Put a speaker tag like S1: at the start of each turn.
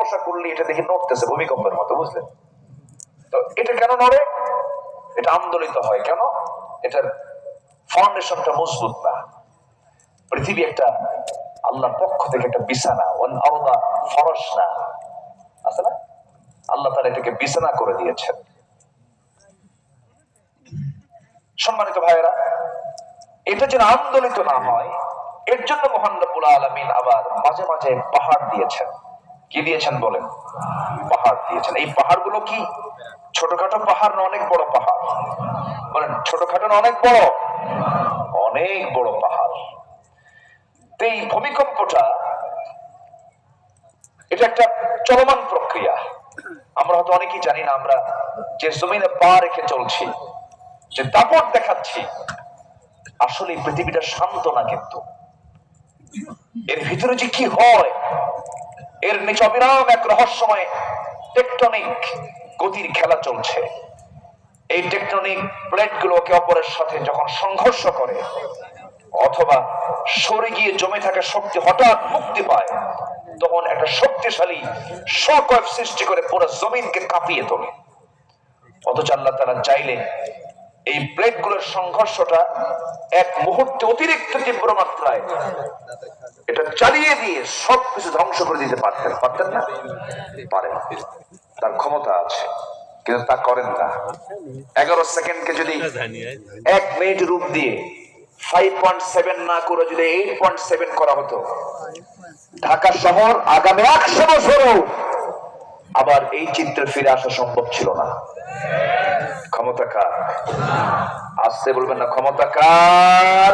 S1: বসা করলে এটা দেখে নড়তেছে ভূমিকম্পের মতো, বুঝলেন? তো এটা কেন নড়ে? এটা আন্দোলিত হয় কেন? এটার ফাউন্ডেশনটা মজবুত না। পৃথিবী একটা আল্লাহর পক্ষ থেকে একটা বিছানা, ফরস না আছে না? আল্লাহ তাআলা এটাকে বিছানা করে দিয়েছেন। সম্মানিত ভাইয়েরা, এটা যেন আন্দোলিত না হয় এর জন্য মহান রব্বুল আলামিন আবার মাঝে মাঝে পাহাড় দিয়েছেন। কি দিয়েছেন বলেন? পাহাড় দিয়েছেন। এই পাহাড়গুলো কি ছোটখাটো পাহাড় না অনেক বড় পাহাড়? বলেন, ছোটখাটো না অনেক বড়? অনেক বড় পাহাড়। এই ভূমিকম্পটা এটা একটা চলমান প্রক্রিয়া। আমরা হয়তো অনেকেই জানি না, আমরা যে জমিনে পা রেখে চলছি, যে দাপট দেখাচ্ছি, আসলে পৃথিবীটা শান্ত না। কিন্তু এর ভিতরে যে কি হয়, এর নিচে অবিরাম এক রহস্যময় টেকটনিক গতির খেলা চলছে। এই টেকটনিক প্লেট গুলো একে অপরের সাথে যখন সংঘর্ষ করে অথবা সরে গিয়ে জমে থাকা শক্তি হঠাৎ মুক্তি পায়, তখন একটা শক্তিশালী শকওয়েভ সৃষ্টি করে পুরো জমিনকে কাঁপিয়ে তোলে। অথচ আল্লাহ তাআলা চাইলে এই প্লেট গুলোর সংঘর্ষটা এক মুহূর্তে অতিরিক্ত তীব্র মাত্রায় এটা চালিয়ে দিয়ে সবকিছু ধ্বংস করে দিতে পারতেন, পারতেন না? পারেন, তার ক্ষমতা আছে, কিন্তু তা করেন না। 11 সেকেন্ডকে যদি 1 মিনিট রূপ দিয়ে 5.7 না করে যদি 8.7 করা হতো, ঢাকা শহর আগামী 100 বছরও আবার এই চিত্রে ফিরে আসা সম্ভব ছিল না। ক্ষমতা কার? আসতে বলবেন না, ক্ষমতা কার?